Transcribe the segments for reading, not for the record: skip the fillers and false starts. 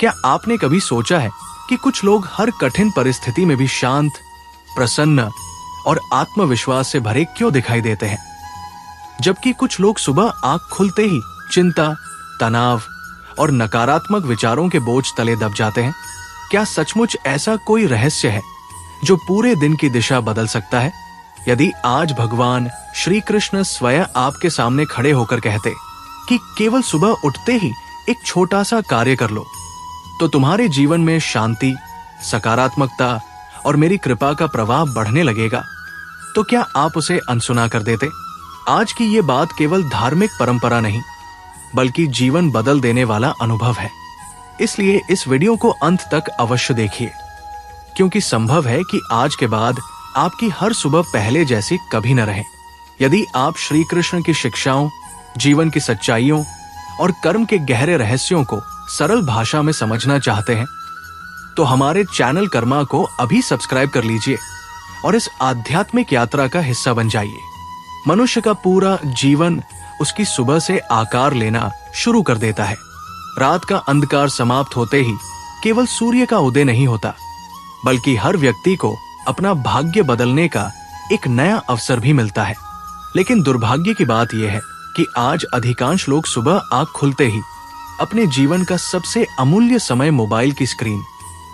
क्या आपने कभी सोचा है कि कुछ लोग हर कठिन परिस्थिति में भी शांत, प्रसन्न और आत्मविश्वास से भरे क्यों दिखाई देते हैं, जबकि कुछ लोग सुबह आंख खुलते ही चिंता, तनाव और नकारात्मक विचारों के बोझ तले दब जाते हैं? क्या सचमुच ऐसा कोई रहस्य है जो पूरे दिन की दिशा बदल सकता है? यदि आज भगवान श्री कृष्ण स्वयं आपके सामने खड़े होकर कहते कि केवल सुबह उठते ही एक छोटा सा कार्य कर लो, तो तुम्हारे जीवन में शांति, सकारात्मकता और मेरी कृपा का प्रवाह बढ़ने लगेगा, तो क्या आप उसे अनसुना कर देते? आज की ये बात केवल धार्मिक परंपरा नहीं, बल्कि जीवन बदल देने वाला अनुभव है। इसलिए इस वीडियो को अंत तक अवश्य देखिए, क्योंकि संभव है कि आज के बाद आपकी हर सुबह पहले जैसी कभी न रहे। यदि आप श्री कृष्ण की शिक्षाओं, जीवन की सच्चाइयों और कर्म के गहरे रहस्यों को सरल भाषा में समझना चाहते हैं, तो हमारे चैनल कर्मा को अभी सब्सक्राइब कर लीजिए और इस आध्यात्मिक यात्रा का हिस्सा बन जाइए। मनुष्य का पूरा जीवन उसकी सुबह से आकार लेना शुरू कर देता है। रात का अंधकार समाप्त होते ही केवल सूर्य का उदय नहीं होता, बल्कि हर व्यक्ति को अपना भाग्य बदलने का एक नया अवसर भी मिलता है। लेकिन दुर्भाग्य की बात यह है कि आज अधिकांश लोग सुबह आंख खुलते ही अपने जीवन का सबसे अमूल्य समय मोबाइल की स्क्रीन,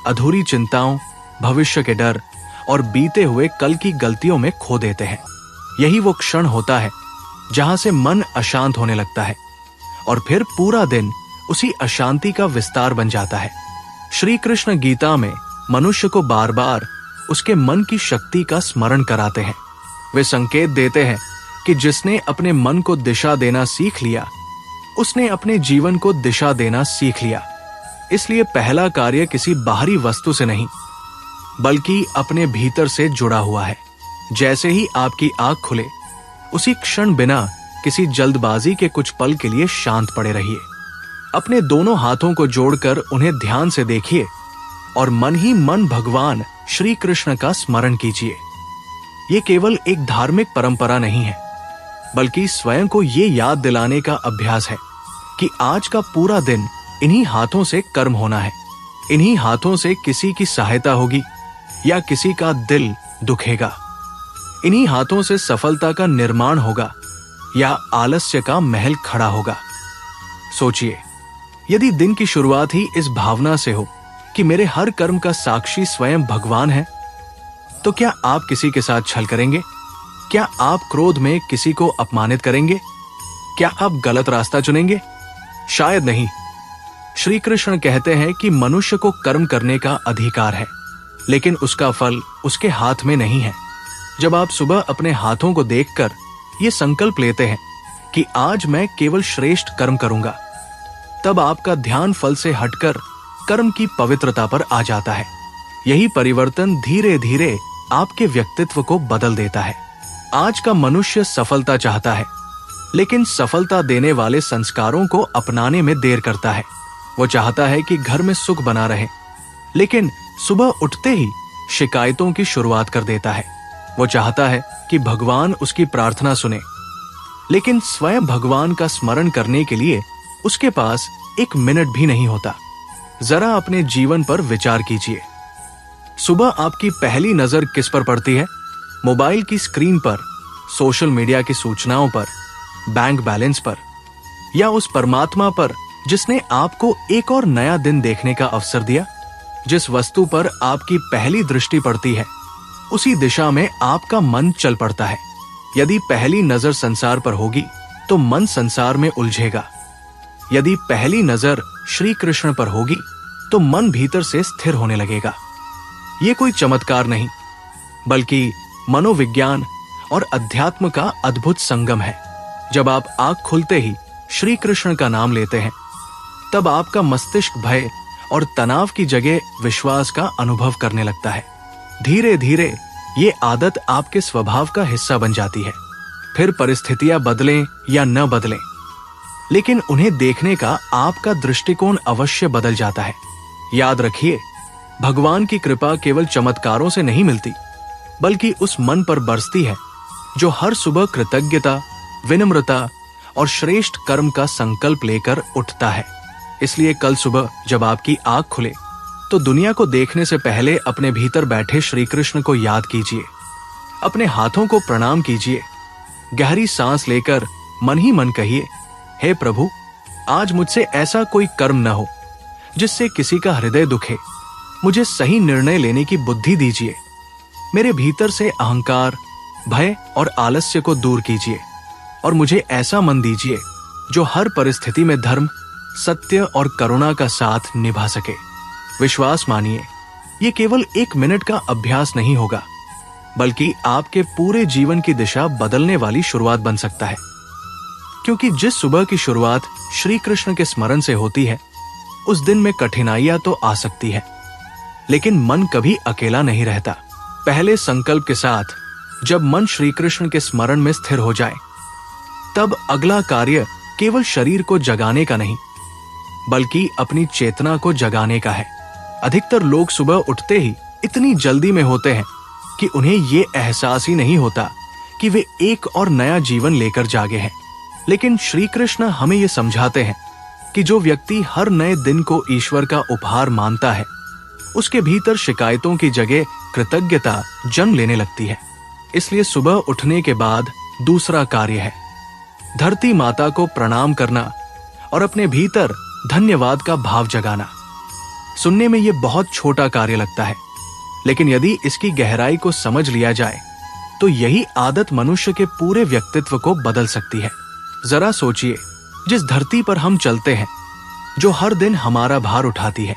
अधूरी चिंताओं, भविष्य के डर और बीते हुए कल की गलतियों में खो देते हैं। यही वो क्षण होता है जहां से मन अशांत होने लगता है और फिर पूरा दिन उसी अशांति का विस्तार बन जाता है। श्री कृष्ण गीता में मनुष्य को बार बार उसके मन की शक्ति का स्मरण कराते हैं। वे संकेत देते हैं कि जिसने अपने मन को दिशा देना सीख लिया, उसने अपने जीवन को दिशा देना सीख लिया। इसलिए पहला कार्य किसी बाहरी वस्तु से नहीं, बल्कि अपने भीतर से जुड़ा हुआ है। जैसे ही आपकी आंख खुले, उसी क्षण बिना किसी जल्दबाजी के कुछ पल के लिए शांत पड़े रहिए। अपने दोनों हाथों को जोड़कर उन्हें ध्यान से देखिए और मन ही मन भगवान श्री कृष्ण का स्मरण कीजिए। ये केवल एक धार्मिक परंपरा नहीं है, बल्कि स्वयं को ये याद दिलाने का अभ्यास है कि आज का पूरा दिन इन्हीं हाथों से कर्म होना है। इन्हीं हाथों से किसी की सहायता होगी या किसी का दिल दुखेगा। इन्हीं हाथों से सफलता का निर्माण होगा या आलस्य का महल खड़ा होगा। सोचिए, यदि दिन की शुरुआत ही इस भावना से हो कि मेरे हर कर्म का साक्षी स्वयं भगवान है, तो क्या आप किसी के साथ छल करेंगे? क्या आप क्रोध में किसी को अपमानित करेंगे? क्या आप गलत रास्ता चुनेंगे? शायद नहीं। श्री कृष्ण कहते हैं कि मनुष्य को कर्म करने का अधिकार है, लेकिन उसका फल उसके हाथ में नहीं है। जब आप सुबह अपने हाथों को देखकर ये संकल्प लेते हैं कि आज मैं केवल श्रेष्ठ कर्म करूंगा, तब आपका ध्यान फल से हटकर कर्म की पवित्रता पर आ जाता है। यही परिवर्तन धीरे धीरे आपके व्यक्तित्व को बदल देता है। आज का मनुष्य सफलता चाहता है, लेकिन सफलता देने वाले संस्कारों को अपनाने में देर करता है। वो चाहता है कि घर में सुख बना रहे, लेकिन सुबह उठते ही शिकायतों की शुरुआत कर देता है। वो चाहता है कि भगवान उसकी प्रार्थना सुने, लेकिन स्वयं भगवान का स्मरण करने के लिए उसके पास एक मिनट भी नहीं होता। जरा अपने जीवन पर विचार कीजिए। सुबह आपकी पहली नजर किस पर पड़ती है? मोबाइल की स्क्रीन पर, सोशल मीडिया की सूचनाओं पर, बैंक बैलेंस पर, या उस परमात्मा पर जिसने आपको एक और नया दिन देखने का अवसर दिया? जिस वस्तु पर आपकी पहली दृष्टि पड़ती है, उसी दिशा में आपका मन चल पड़ता है। यदि पहली नजर संसार पर होगी, तो मन संसार में उलझेगा। यदि पहली नजर श्री कृष्ण पर होगी, तो मन भीतर से स्थिर होने लगेगा। ये कोई चमत्कार नहीं, बल्कि मनोविज्ञान और अध्यात्म का अद्भुत संगम है। जब आप आंख खुलते ही श्री कृष्ण का नाम लेते हैं, तब आपका मस्तिष्क भय और तनाव की जगह विश्वास का अनुभव करने लगता है। धीरे धीरे ये आदत आपके स्वभाव का हिस्सा बन जाती है। फिर परिस्थितियां बदलें या न बदलें, लेकिन उन्हें देखने का आपका दृष्टिकोण अवश्य बदल जाता है। याद रखिए, भगवान की कृपा केवल चमत्कारों से नहीं मिलती, बल्कि उस मन पर बरसती है जो हर सुबह कृतज्ञता, विनम्रता और श्रेष्ठ कर्म का संकल्प लेकर उठता है। इसलिए कल सुबह जब आपकी आंख खुले तो दुनिया को देखने से पहले अपने भीतर बैठे श्री कृष्ण को याद कीजिए। अपने हाथों को प्रणाम कीजिए। गहरी सांस लेकर मन ही मन कहिए, हे प्रभु, आज मुझसे ऐसा कोई कर्म न हो जिससे किसी का हृदय दुखे। मुझे सही निर्णय लेने की बुद्धि दीजिए। मेरे भीतर से अहंकार, भय और आलस्य को दूर कीजिए और मुझे ऐसा मन दीजिए जो हर परिस्थिति में धर्म, सत्य और करुणा का साथ निभा सके। विश्वास मानिए, ये केवल 1 मिनट का अभ्यास नहीं होगा, बल्कि आपके पूरे जीवन की दिशा बदलने वाली शुरुआत बन सकता है। क्योंकि जिस सुबह की शुरुआत श्री कृष्ण के स्मरण से होती है, उस दिन में कठिनाइयां तो आ सकती है, लेकिन मन कभी अकेला नहीं रहता। पहले संकल्प के साथ जब मन श्री कृष्ण के स्मरण में स्थिर हो जाए, तब अगला कार्य केवल शरीर को जगाने का नहीं, बल्कि अपनी चेतना को जगाने का है। अधिकतर लोग सुबह उठते ही इतनी जल्दी में होते हैं कि उन्हें ये एहसास ही नहीं होता कि वे एक और नया जीवन लेकर जागे हैं। लेकिन श्री कृष्ण हमें ये समझाते हैं कि जो व्यक्ति हर नए दिन को ईश्वर का उपहार मानता है, उसके भीतर शिकायतों की जगह कृतज्ञता जन्म लेने लगती है। इसलिए सुबह उठने के बाद दूसरा कार्य है धरती माता को प्रणाम करना और अपने भीतर धन्यवाद का भाव जगाना। सुनने में यह बहुत छोटा कार्य लगता है, लेकिन यदि इसकी गहराई को समझ लिया जाए तो यही आदत मनुष्य के पूरे व्यक्तित्व को बदल सकती है। जरा सोचिए, जिस धरती पर हम चलते हैं, जो हर दिन हमारा भार उठाती है,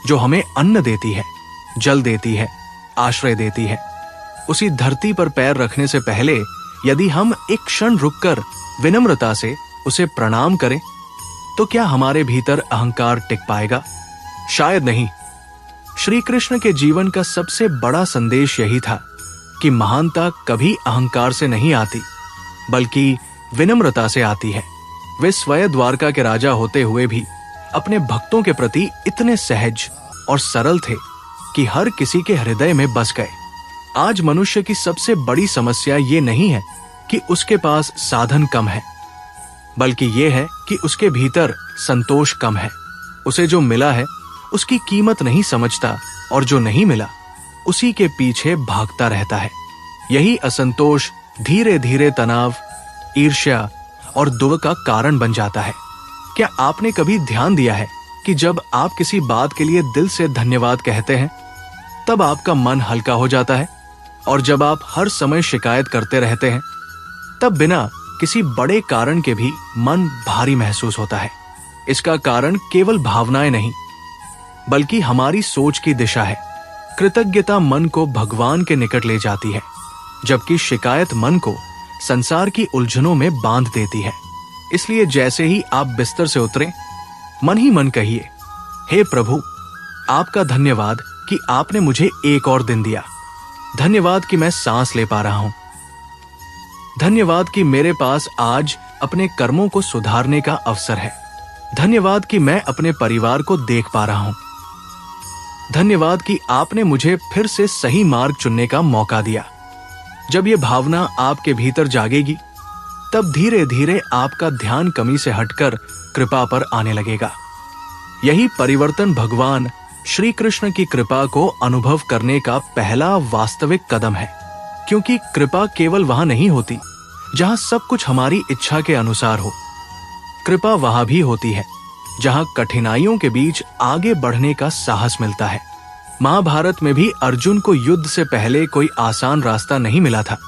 जो हमें अन्न देती है, जल देती है, आश्रय देती है, उसी धरती पर पैर रखने से पहले यदि हम एक क्षण रुककर विनम्रता से उसे प्रणाम करें, तो क्या हमारे भीतर अहंकार टिक पाएगा? शायद नहीं। श्री कृष्ण के जीवन का सबसे बड़ा संदेश यही था कि महानता कभी अहंकार से नहीं आती, बल्कि विनम्रता से आती है। वे स्वयं द्वारका के राजा होते हुए भी अपने भक्तों के प्रति इतने सहज और सरल थे कि हर किसी के हृदय में बस गए। आज मनुष्य की सबसे बड़ी समस्या ये नहीं है कि उसके पास साधन कम है, बल्कि ये है कि उसके भीतर संतोष कम है। उसे जो मिला है उसकी कीमत नहीं समझता और जो नहीं मिला उसी के पीछे भागता रहता है। यही असंतोष धीरे धीरे तनाव, ईर्ष्या और दुख का कारण बन जाता है। क्या आपने कभी ध्यान दिया है कि जब आप किसी बात के लिए दिल से धन्यवाद कहते हैं, तब आपका मन हल्का हो जाता है, और जब आप हर समय शिकायत करते रहते हैं, तब बिना किसी बड़े कारण के भी मन भारी महसूस होता है। इसका कारण केवल भावनाएं नहीं, बल्कि हमारी सोच की दिशा है। कृतज्ञता मन को भगवान के निकट ले जाती है, जबकि शिकायत मन को संसार की उलझनों में बांध देती है। इसलिए जैसे ही आप बिस्तर से उतरें, मन ही मन कहिए, हे प्रभु, आपका धन्यवाद कि आपने मुझे एक और दिन दिया। धन्यवाद कि मैं सांस ले पा रहा हूं। धन्यवाद कि मेरे पास आज अपने कर्मों को सुधारने का अवसर है। धन्यवाद कि मैं अपने परिवार को देख पा रहा हूं। धन्यवाद कि आपने मुझे फिर से सही मार्ग चुनने का मौका दिया। जब ये भावना आपके भीतर जागेगी, तब धीरे धीरे आपका ध्यान कमी से हटकर कृपा पर आने लगेगा। यही परिवर्तन भगवान श्री कृष्ण की कृपा को अनुभव करने का पहला वास्तविक कदम है। क्योंकि कृपा केवल वहां नहीं होती जहां सब कुछ हमारी इच्छा के अनुसार हो। कृपा वहां भी होती है जहां कठिनाइयों के बीच आगे बढ़ने का साहस मिलता है। महाभारत में भी अर्जुन को युद्ध से पहले कोई आसान रास्ता नहीं मिला था,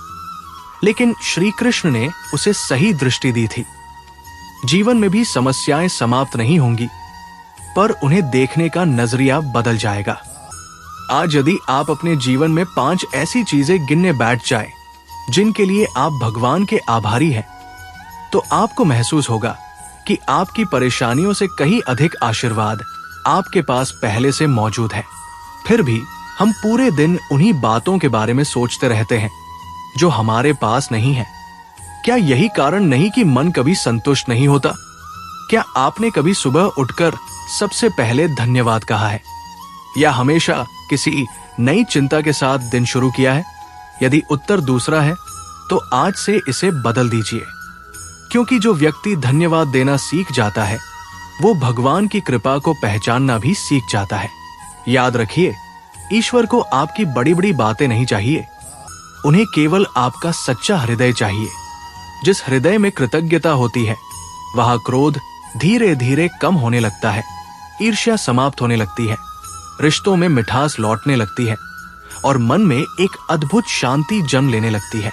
लेकिन श्री कृष्ण ने उसे सही दृष्टि दी थी। जीवन में भी समस्याएं समाप्त नहीं होंगी, पर उन्हें देखने का नजरिया बदल जाएगा। आज यदि आप अपने जीवन में 5 ऐसी चीजें गिनने बैठ जाए जिनके लिए आप भगवान के आभारी हैं, तो आपको महसूस होगा कि आपकी परेशानियों से कहीं अधिक आशीर्वाद आपके पास पहले से मौजूद है। फिर भी हम पूरे दिन उन्हीं बातों के बारे में सोचते रहते हैं जो हमारे पास नहीं है। क्या यही कारण नहीं कि मन कभी संतुष्ट नहीं होता? क्या आपने कभी सुबह उठकर सबसे पहले धन्यवाद कहा है, या हमेशा किसी नई चिंता के साथ दिन शुरू किया है? यदि उत्तर दूसरा है, तो आज से इसे बदल दीजिए। क्योंकि जो व्यक्ति धन्यवाद देना सीख जाता है, वो भगवान की कृपा को पहचानना भी सीख जाता है। याद रखिए, ईश्वर को आपकी बड़ी बड़ी बातें नहीं चाहिए, उन्हें केवल आपका सच्चा हृदय चाहिए। जिस हृदय में कृतज्ञता होती है, वहां क्रोध धीरे धीरे कम होने लगता है, ईर्ष्या समाप्त होने लगती है, रिश्तों में मिठास लौटने लगती है और मन में एक अद्भुत शांति जन्म लेने लगती है।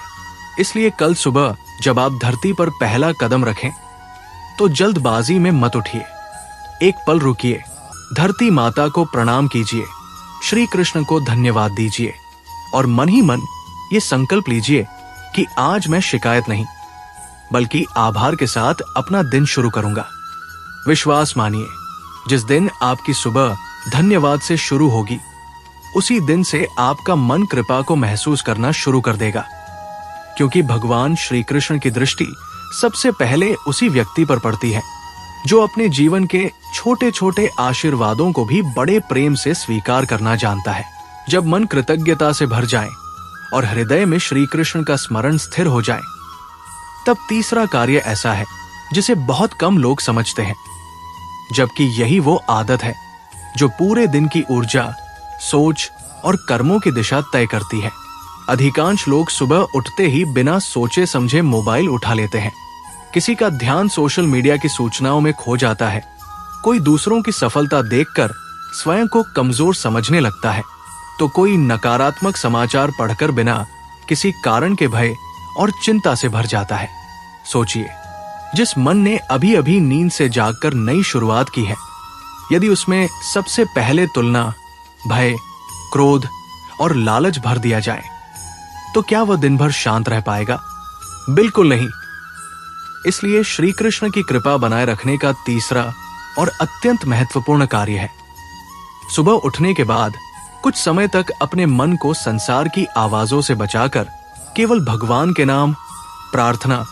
इसलिए कल सुबह जब आप धरती पर पहला कदम रखें तो जल्दबाजी में मत उठिए। एक पल रुकिए, धरती माता को प्रणाम कीजिए, श्री कृष्ण को धन्यवाद दीजिए और मन ही मन ये संकल्प लीजिए कि आज मैं शिकायत नहीं बल्कि आभार के साथ अपना दिन शुरू करूंगा। विश्वास मानिए, जिस दिन आपकी सुबह धन्यवाद से शुरू होगी, उसी दिन से आपका मन कृपा को महसूस करना शुरू कर देगा, क्योंकि भगवान श्री कृष्ण की दृष्टि सबसे पहले उसी व्यक्ति पर पड़ती है जो अपने जीवन के छोटे छोटे आशीर्वादों को भी बड़े प्रेम से स्वीकार करना जानता है। जब मन कृतज्ञता से भर जाए और हृदय में श्री कृष्ण का स्मरण स्थिर हो जाए, तब तीसरा कार्य ऐसा है जिसे बहुत कम लोग समझते हैं, जबकि यही वो आदत है जो पूरे दिन की ऊर्जा, सोच और कर्मों की दिशा तय करती है। अधिकांश लोग सुबह उठते ही बिना सोचे समझे मोबाइल उठा लेते हैं। किसी का ध्यान सोशल मीडिया की सूचनाओं में खो जाता है, कोई दूसरों की सफलता देखकर स्वयं को कमजोर समझने लगता है, तो कोई नकारात्मक समाचार पढ़कर बिना किसी कारण के भय और चिंता से भर जाता है। सोचिए, जिस मन ने अभी अभी नींद से जागकर नई शुरुआत की है, यदि उसमें सबसे पहले तुलना, भय, क्रोध और लालच भर दिया जाए, तो क्या वह दिन भर शांत रह पाएगा? बिल्कुल नहीं। इसलिए श्री कृष्ण की कृपा बनाए रखने का तीसरा और अत्यंत महत्वपूर्ण कार्य है, सुबह उठने के बाद कुछ समय तक अपने मन को संसार की आवाजों से बचाकर केवल भगवान के नाम, प्रार्थना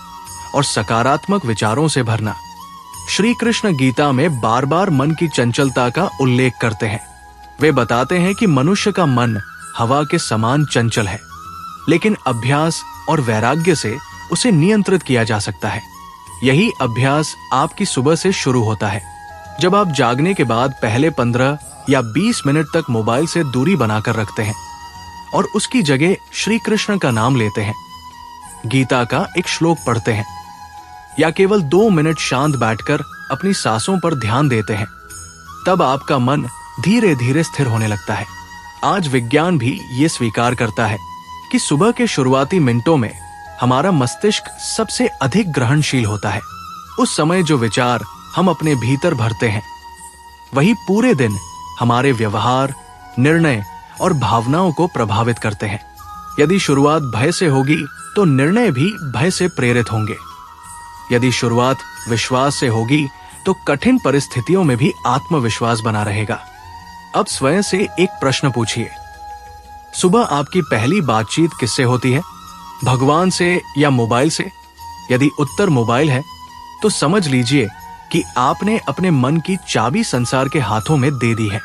और सकारात्मक विचारों से भरना। श्री कृष्ण गीता में बार बार मन की चंचलता का उल्लेख करते हैं। वे बताते हैं कि मनुष्य का मन हवा के समान चंचल है, लेकिन अभ्यास और वैराग्य से उसे नियंत्रित किया जा सकता है। यही अभ्यास आपकी सुबह से शुरू होता है, जब आप जागने के बाद पहले 15 या 20 मिनट तक मोबाइल से दूरी बनाकर रखते हैं और उसकी जगह श्री कृष्ण का नाम लेते हैं, गीता का एक श्लोक पढ़ते हैं या केवल 2 मिनट शांत बैठकर अपनी सांसों पर ध्यान देते हैं, तब आपका मन धीरे धीरे स्थिर होने लगता है। आज विज्ञान भी ये स्वीकार करता है कि सुबह के शुरुआती मिनटों में हमारा मस्तिष्क सबसे अधिक ग्रहणशील होता है। उस समय जो विचार हम अपने भीतर भरते हैं, वही पूरे दिन हमारे व्यवहार, निर्णय और भावनाओं को प्रभावित करते हैं। यदि शुरुआत भय से होगी तो निर्णय भी भय से प्रेरित होंगे। यदि शुरुआत विश्वास से होगी तो कठिन परिस्थितियों में भी आत्मविश्वास बना रहेगा। अब स्वयं से एक प्रश्न पूछिए, सुबह आपकी पहली बातचीत किससे होती है? भगवान से या मोबाइल से? यदि उत्तर मोबाइल है तो समझ लीजिए कि आपने अपने मन की चाबी संसार के हाथों में दे दी है।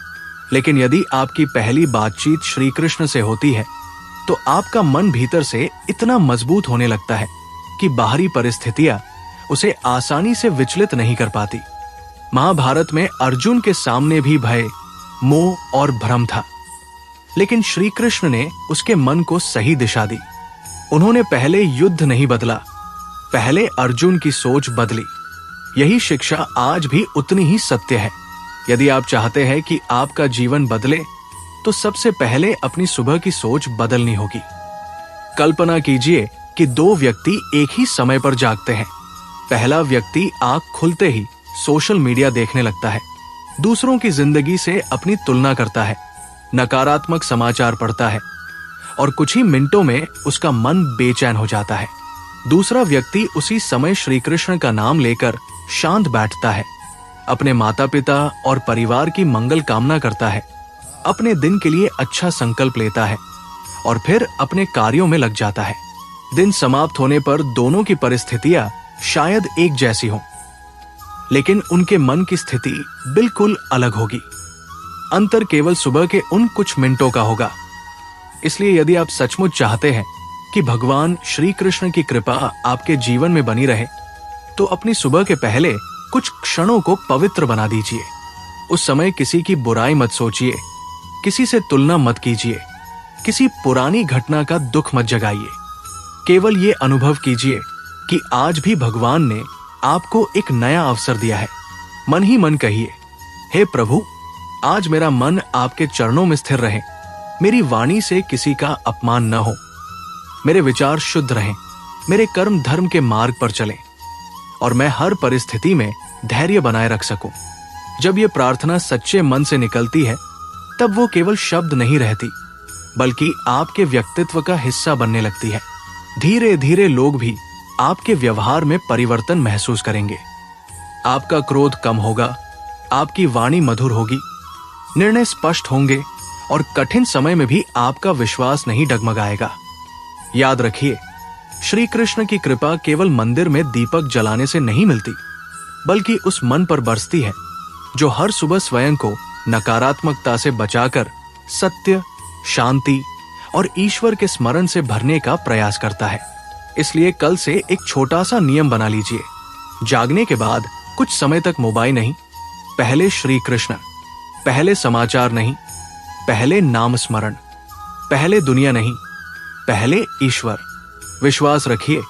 लेकिन यदि आपकी पहली बातचीत श्री कृष्ण से होती है तो आपका मन भीतर से इतना मजबूत होने लगता है कि बाहरी परिस्थितियां उसे आसानी से विचलित नहीं कर पाती। महाभारत में अर्जुन के सामने भी भय, मोह और भ्रम था, लेकिन श्री कृष्ण ने उसके मन को सही दिशा दी। उन्होंने पहले युद्ध नहीं बदला, पहले अर्जुन की सोच बदली। यही शिक्षा आज भी उतनी ही सत्य है। यदि आप चाहते हैं कि आपका जीवन बदले तो सबसे पहले अपनी सुबह की सोच बदलनी होगी। कल्पना कीजिए कि 2 व्यक्ति एक ही समय पर जागते हैं। पहला व्यक्ति आंख खुलते ही सोशल मीडिया देखने लगता है, दूसरों की जिंदगी से अपनी तुलना करता है, नकारात्मक समाचार पढ़ता है और कुछ ही मिनटों में उसका मन बेचैन हो जाता है। दूसरा व्यक्ति उसी समय श्री कृष्ण का नाम लेकर शांत बैठता है, अपने माता पिता और परिवार की मंगल कामना करता है, अपने दिन के लिए अच्छा संकल्प लेता है और फिर अपने कार्यों में लग जाता है। दिन समाप्त होने पर दोनों की परिस्थितियां शायद एक जैसी हों, लेकिन उनके मन की स्थिति बिल्कुल अलग होगी। अंतर केवल सुबह के उन कुछ मिनटों का होगा। इसलिए यदि आप सचमुच चाहते हैं कि भगवान श्री कृष्ण की कृपा आपके जीवन में बनी रहे, तो अपनी सुबह के पहले कुछ क्षणों को पवित्र बना दीजिए। उस समय किसी की बुराई मत सोचिए, किसी से तुलना मत कीजिए, किसी पुरानी घटना का दुख मत जगाइए। केवल ये अनुभव कीजिए कि आज भी भगवान ने आपको एक नया अवसर दिया है। मन ही मन कहिए, हे प्रभु, आज मेरा मन आपके चरणों में स्थिर रहे, मेरी वाणी से किसी का अपमान न हो, मेरे विचार शुद्ध रहें, मेरे कर्म धर्म के मार्ग पर चलें और मैं हर परिस्थिति में धैर्य बनाए रख सकूं। जब ये प्रार्थना सच्चे मन से निकलती है, तब वो केवल शब्द नहीं रहती, बल्कि आपके व्यक्तित्व का हिस्सा बनने लगती है। धीरे धीरे लोग भी आपके व्यवहार में परिवर्तन महसूस करेंगे। आपका क्रोध कम होगा, आपकी वाणी मधुर होगी, निर्णय स्पष्ट होंगे और कठिन समय में भी आपका विश्वास नहीं डगमगाएगा। याद रखिए, श्री कृष्ण की कृपा केवल मंदिर में दीपक जलाने से नहीं मिलती, बल्कि उस मन पर बरसती है जो हर सुबह स्वयं को नकारात्मकता से बचाकर सत्य, शांति और ईश्वर के स्मरण से भरने का प्रयास करता है। इसलिए कल से एक छोटा सा नियम बना लीजिए। जागने के बाद कुछ समय तक मोबाइल नहीं, पहले श्री कृष्ण, पहले समाचार नहीं, पहले नाम स्मरण, पहले दुनिया नहीं, पहले ईश्वर। विश्वास रखिए,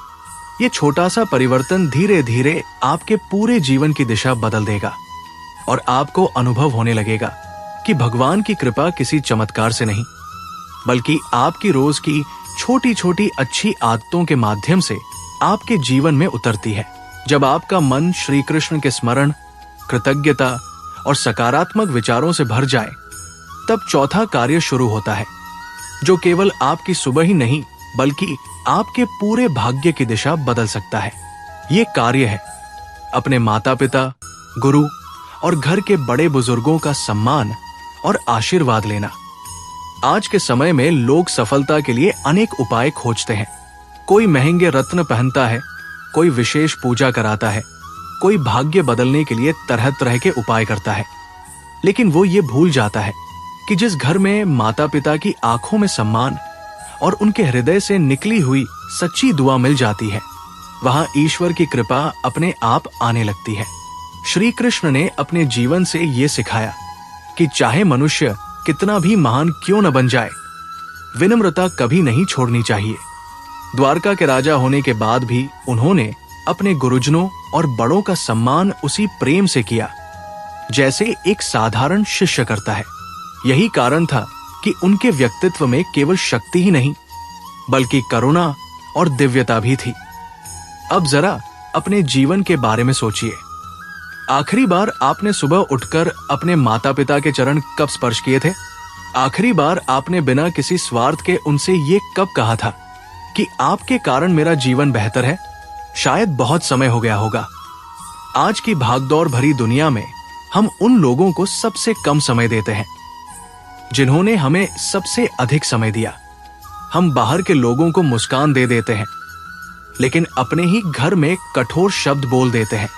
ये छोटा सा परिवर्तन धीरे धीरे आपके पूरे जीवन की दिशा बदल देगा और आपको अनुभव होने लगेगा कि भगवान की कृपा किसी चमत्कार से नहीं, बल्कि आपकी रोज की छोटी छोटी अच्छी आदतों के माध्यम से आपके जीवन में उतरती है। जब आपका मन श्री कृष्ण के स्मरण, कृतज्ञता और सकारात्मक विचारों से भर जाए, तब चौथा कार्य शुरू होता है, जो केवल आपकी सुबह ही नहीं बल्कि आपके पूरे भाग्य की दिशा बदल सकता है। ये कार्य है अपने माता पिता, गुरु और घर के बड़े बुजुर्गों का सम्मान और आशीर्वाद लेना। आज के समय में लोग सफलता के लिए अनेक उपाय खोजते हैं। कोई महंगे रत्न पहनता है, कोई विशेष पूजा कराता है, कोई भाग्य बदलने के लिए तरह तरह के उपाय करता है। लेकिन वो ये भूल जाता है कि जिस घर में माता पिता की आंखों में सम्मान और उनके हृदय से निकली हुई सच्ची दुआ मिल जाती है, वहां ईश्वर की कृपा अपने आप आने लगती है। श्री कृष्ण ने अपने जीवन से ये सिखाया कि चाहे मनुष्य कितना भी महान क्यों न बन जाए, विनम्रता कभी नहीं छोड़नी चाहिए। द्वारका के राजा होने के बाद भी उन्होंने अपने गुरुजनों और बड़ों का सम्मान उसी प्रेम से किया जैसे एक साधारण शिष्य करता है। यही कारण था कि उनके व्यक्तित्व में केवल शक्ति ही नहीं, बल्कि करुणा और दिव्यता भी थी। अब जरा अपने जीवन के बारे में सोचिए। आखिरी बार आपने सुबह उठकर अपने माता पिता के चरण कब स्पर्श किए थे? आखिरी बार आपने बिना किसी स्वार्थ के उनसे ये कब कहा था कि आपके कारण मेरा जीवन बेहतर है? शायद बहुत समय हो गया होगा। आज की भागदौड़ भरी दुनिया में हम उन लोगों को सबसे कम समय देते हैं जिन्होंने हमें सबसे अधिक समय दिया। हम बाहर के लोगों को मुस्कान दे देते हैं, लेकिन अपने ही घर में कठोर शब्द बोल देते हैं।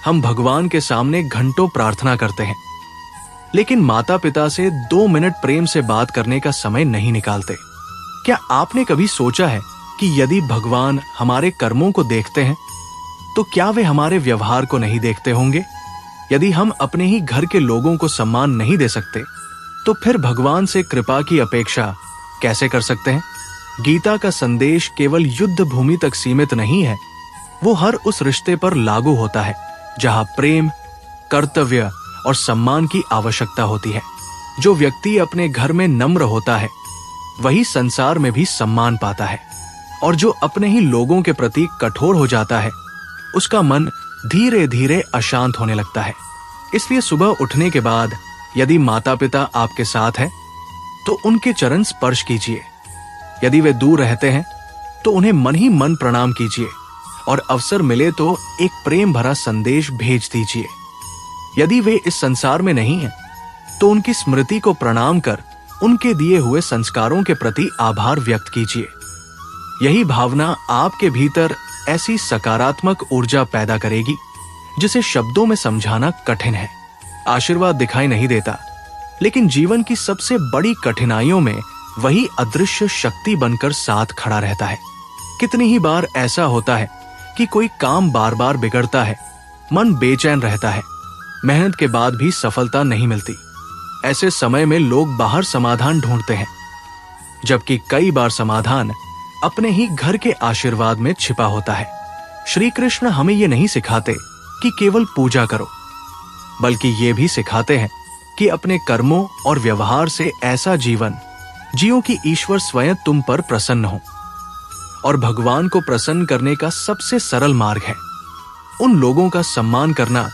हम भगवान के सामने घंटों प्रार्थना करते हैं, लेकिन माता पिता से 2 मिनट प्रेम से बात करने का समय नहीं निकालते। क्या आपने कभी सोचा है कि यदि भगवान हमारे कर्मों को देखते हैं, तो क्या वे हमारे व्यवहार को नहीं देखते होंगे? यदि हम अपने ही घर के लोगों को सम्मान नहीं दे सकते, तो फिर भगवान से कृपा की अपेक्षा कैसे कर सकते हैं? गीता का संदेश केवल युद्ध भूमि तक सीमित नहीं है, वो हर उस रिश्ते पर लागू होता है जहां प्रेम, कर्तव्य और सम्मान की आवश्यकता होती है। जो व्यक्ति अपने घर में नम्र होता है, वही संसार में भी सम्मान पाता है, और जो अपने ही लोगों के प्रति कठोर हो जाता है, उसका मन धीरे धीरे अशांत होने लगता है। इसलिए सुबह उठने के बाद यदि माता पिता आपके साथ हैं, तो उनके चरण स्पर्श कीजिए। यदि वे दूर रहते हैं, तो उन्हें मन ही मन प्रणाम कीजिए, और अवसर मिले तो एक प्रेम भरा संदेश भेज दीजिए। यदि वे इस संसार में नहीं हैं, तो उनकी स्मृति को प्रणाम कर उनके दिए हुए संस्कारों के प्रति आभार व्यक्त कीजिए। यही भावना आपके भीतर ऐसी सकारात्मक ऊर्जा पैदा करेगी जिसे शब्दों में समझाना कठिन है। आशीर्वाद दिखाई नहीं देता, लेकिन जीवन की सबसे बड़ी कठिनाइयों में वही अदृश्य शक्ति बनकर साथ खड़ा रहता है। कितनी ही बार ऐसा होता है कि कोई काम बार बार बिगड़ता है, मन बेचैन रहता है, मेहनत के बाद भी सफलता नहीं मिलती। ऐसे समय में लोग बाहर समाधान ढूंढते हैं, जबकि कई बार समाधान अपने ही घर के आशीर्वाद में छिपा होता है। श्री कृष्ण हमें ये नहीं सिखाते कि केवल पूजा करो, बल्कि ये भी सिखाते हैं कि अपने कर्मों और व्यवहार से ऐसा जीवन जियो कि ईश्वर स्वयं तुम पर प्रसन्न हो। और भगवान को प्रसन्न करने का सबसे सरल मार्ग है उन लोगों का सम्मान करना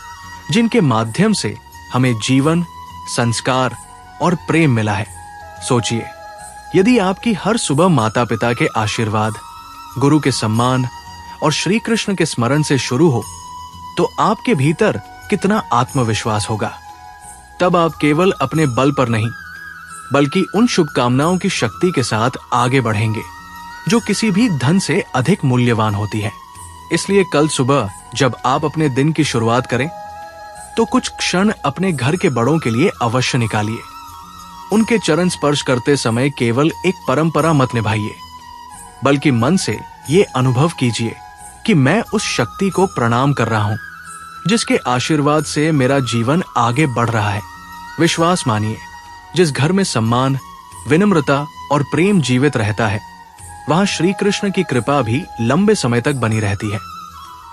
जिनके माध्यम से हमें जीवन, संस्कार और प्रेम मिला है। सोचिए, यदि आपकी हर सुबह माता पिता के आशीर्वाद, गुरु के सम्मान और श्री कृष्ण के स्मरण से शुरू हो, तो आपके भीतर कितना आत्मविश्वास होगा। तब आप केवल अपने बल पर नहीं, बल्कि उन शुभकामनाओं की शक्ति के साथ आगे बढ़ेंगे जो किसी भी धन से अधिक मूल्यवान होती है। इसलिए कल सुबह जब आप अपने दिन की शुरुआत करें, तो कुछ क्षण अपने घर के बड़ों के लिए अवश्य निकालिए। उनके चरण स्पर्श करते समय केवल एक परंपरा मत निभाइए, बल्कि मन से ये अनुभव कीजिए कि मैं उस शक्ति को प्रणाम कर रहा हूं जिसके आशीर्वाद से मेरा जीवन आगे बढ़ रहा है। विश्वास मानिए, जिस घर में सम्मान, विनम्रता और प्रेम जीवित रहता है, वहां श्री कृष्ण की कृपा भी लंबे समय तक बनी रहती है।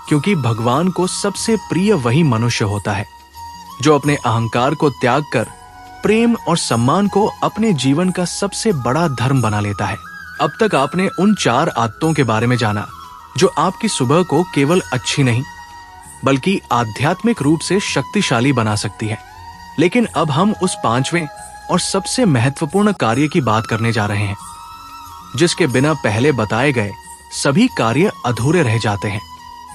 क्योंकि भगवान को सबसे प्रिय वही मनुष्य होता है जो अपने अहंकार को त्याग कर प्रेम और सम्मान को अपने जीवन का सबसे बड़ा धर्म बना लेता है। अब तक आपने उन 4 आदतों के बारे में जाना जो आपकी सुबह को केवल अच्छी नहीं, बल्कि आध्यात्मिक रूप से शक्तिशाली बना सकती है। लेकिन अब हम उस 5वें और सबसे महत्वपूर्ण कार्य की बात करने जा रहे हैं, जिसके बिना पहले बताए गए सभी कार्य अधूरे रह जाते हैं।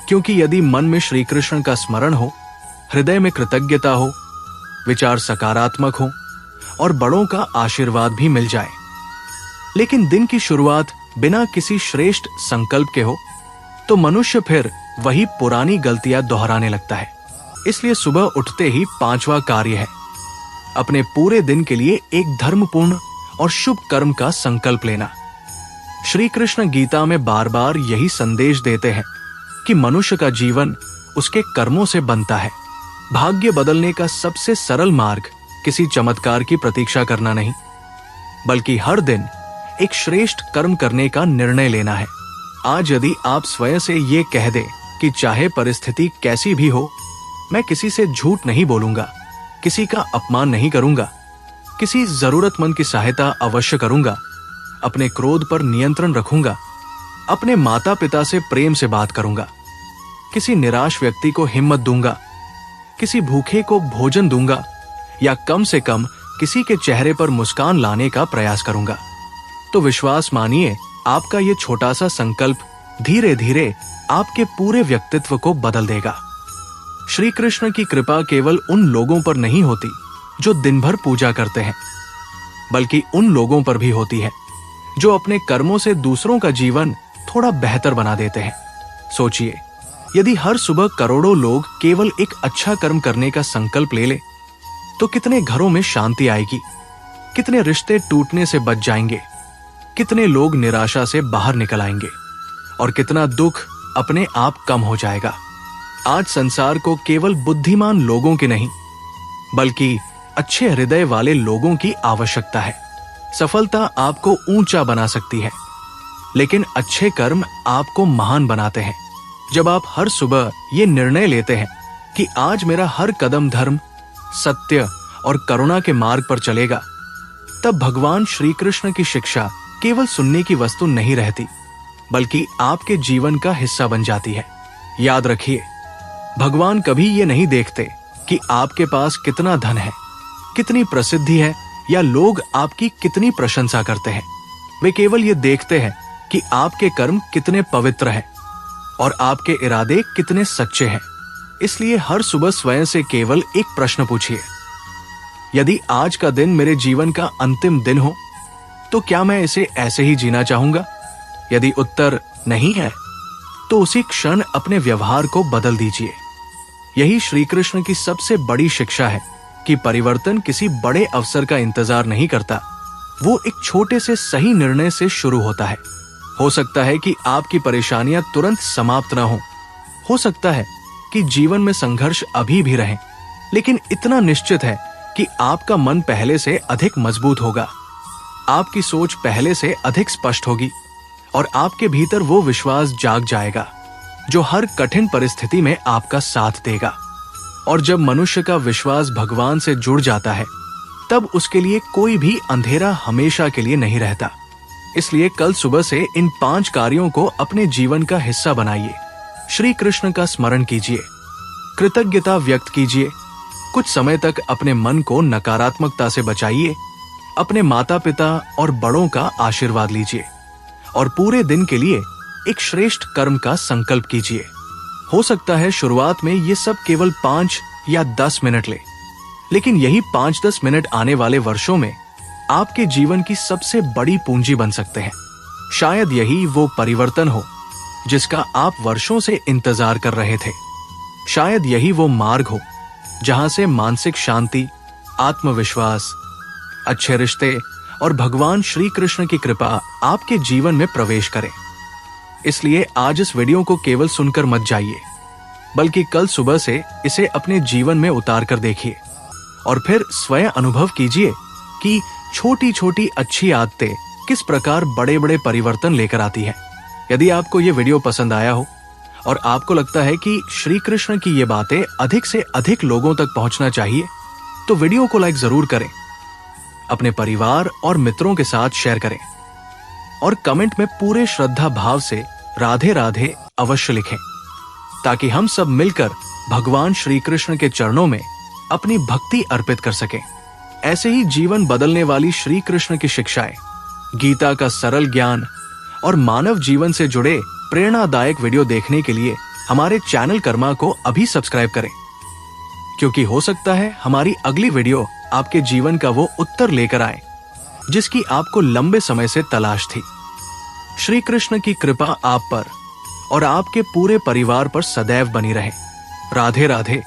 क्योंकि यदि मन में श्री कृष्ण का स्मरण हो, हृदय में कृतज्ञता हो, विचार सकारात्मक हो और बड़ों का आशीर्वाद भी मिल जाए, लेकिन दिन की शुरुआत बिना किसी श्रेष्ठ संकल्प के हो, तो मनुष्य फिर वही पुरानी गलतियां दोहराने लगता है। इसलिए सुबह उठते ही 5वां कार्य है अपने पूरे दिन के लिए एक धर्मपूर्ण और शुभ कर्म का संकल्प लेना। श्री कृष्ण गीता में बार बार यही संदेश देते हैं कि मनुष्य का जीवन उसके कर्मों से बनता है। भाग्य बदलने का सबसे सरल मार्ग किसी चमत्कार की प्रतीक्षा करना नहीं, बल्कि हर दिन एक श्रेष्ठ कर्म करने का निर्णय लेना है। आज यदि आप स्वयं से ये कह दें कि चाहे परिस्थिति कैसी भी हो, मैं किसी से झूठ नहीं बोलूंगा, किसी का अपमान नहीं करूंगा, किसी जरूरतमंद की सहायता अवश्य करूंगा, अपने क्रोध पर नियंत्रण रखूंगा, अपने माता पिता से प्रेम से बात करूंगा, किसी निराश व्यक्ति को हिम्मत दूंगा, किसी भूखे को भोजन दूंगा, या कम से कम किसी के चेहरे पर मुस्कान लाने का प्रयास करूंगा, तो विश्वास मानिए, आपका ये छोटा सा संकल्प धीरे धीरे आपके पूरे व्यक्तित्व को बदल देगा। श्री कृष्ण की कृपा केवल उन लोगों पर नहीं होती जो दिन भर पूजा करते हैं, बल्कि उन लोगों पर भी होती है जो अपने कर्मों से दूसरों का जीवन थोड़ा बेहतर बना देते हैं। सोचिए, यदि हर सुबह करोड़ों लोग केवल एक अच्छा कर्म करने का संकल्प ले ले, तो कितने घरों में शांति आएगी, कितने रिश्ते टूटने से बच जाएंगे, कितने लोग निराशा से बाहर निकल आएंगे और कितना दुख अपने आप कम हो जाएगा। आज संसार को केवल बुद्धिमान लोगों की नहीं, बल्कि अच्छे हृदय वाले लोगों की आवश्यकता है। सफलता आपको ऊंचा बना सकती है, लेकिन अच्छे कर्म आपको महान बनाते हैं। जब आप हर सुबह ये निर्णय लेते हैं कि आज मेरा हर कदम धर्म, सत्य और करुणा के मार्ग पर चलेगा, तब भगवान श्री कृष्ण की शिक्षा केवल सुनने की वस्तु नहीं रहती, बल्कि आपके जीवन का हिस्सा बन जाती है। याद रखिए, भगवान कभी ये नहीं देखते कि आपके पास कितना धन है, कितनी प्रसिद्धि है या लोग आपकी कितनी प्रशंसा करते हैं। वे केवल ये देखते हैं कि आपके कर्म कितने पवित्र हैं और आपके इरादे कितने सच्चे हैं। इसलिए हर सुबह स्वयं से केवल एक प्रश्न पूछिए, यदि आज का दिन मेरे जीवन का अंतिम दिन हो, तो क्या मैं इसे ऐसे ही जीना चाहूंगा? यदि उत्तर नहीं है, तो उसी क्षण अपने व्यवहार को बदल दीजिए। यही श्री कृष्ण की सबसे बड़ी शिक्षा है कि परिवर्तन किसी बड़े अवसर का इंतजार नहीं करता, वो एक छोटे से सही निर्णय से शुरू होता है। हो सकता है कि आपकी परेशानियां तुरंत समाप्त न हो सकता है कि कि जीवन में संघर्ष अभी भी रहे, लेकिन इतना निश्चित है कि आपका मन पहले से अधिक मजबूत होगा, आपकी सोच पहले से अधिक स्पष्ट होगी और आपके भीतर वो विश्वास जाग जाएगा जो हर कठिन परिस्थिति में आपका साथ देगा। और जब मनुष्य का विश्वास भगवान से जुड़ जाता है, तब उसके लिए कोई भी अंधेरा हमेशा के लिए नहीं रहता। इसलिए कल सुबह से इन 5 कार्यों को अपने जीवन का हिस्सा बनाइए। श्री कृष्ण का स्मरण कीजिए, कृतज्ञता व्यक्त कीजिए, कुछ समय तक अपने मन को नकारात्मकता से बचाइए, अपने माता पिता और बड़ों का आशीर्वाद लीजिए और पूरे दिन के लिए एक श्रेष्ठ कर्म का संकल्प कीजिए। हो सकता है शुरुआत में ये सब केवल 5 या 10 मिनट ले, लेकिन यही 5-10 मिनट आने वाले वर्षों में आपके जीवन की सबसे बड़ी पूंजी बन सकते हैं। शायद यही वो परिवर्तन हो जिसका आप वर्षों से इंतजार कर रहे थे। शायद यही वो मार्ग हो जहां से मानसिक शांति, आत्मविश्वास, अच्छे रिश्ते और भगवान श्री कृष्ण की कृपा आपके जीवन में प्रवेश करें। इसलिए आज इस वीडियो को केवल सुनकर मत जाइए, बल्कि कल सुबह से इसे अपने जीवन में उतार कर देखिए और फिर स्वयं अनुभव कीजिए कि छोटी छोटी अच्छी आदतें किस प्रकार बड़े बड़े परिवर्तन लेकर आती हैं। यदि आपको ये वीडियो पसंद आया हो और आपको लगता है कि श्री कृष्ण की ये बातें अधिक से अधिक लोगों तक पहुंचना चाहिए, तो वीडियो को लाइक जरूर करें, अपने परिवार और मित्रों के साथ शेयर करें और कमेंट में पूरे श्रद्धा भाव से राधे राधे अवश्य लिखें, ताकि हम सब मिलकर भगवान श्री कृष्ण के चरणों में अपनी भक्ति अर्पित कर सकें। ऐसे ही जीवन बदलने वाली श्री कृष्ण की शिक्षाएं, गीता का सरल ज्ञान और मानव जीवन से जुड़े प्रेरणादायक वीडियो देखने के लिए हमारे चैनल कर्मा को अभी सब्सक्राइब करें, क्योंकि हो सकता है हमारी अगली वीडियो आपके जीवन का वो उत्तर लेकर आए जिसकी आपको लंबे समय से तलाश थी। श्री कृष्ण की कृपा आप पर और आपके पूरे परिवार पर सदैव बनी रहे। राधे राधे।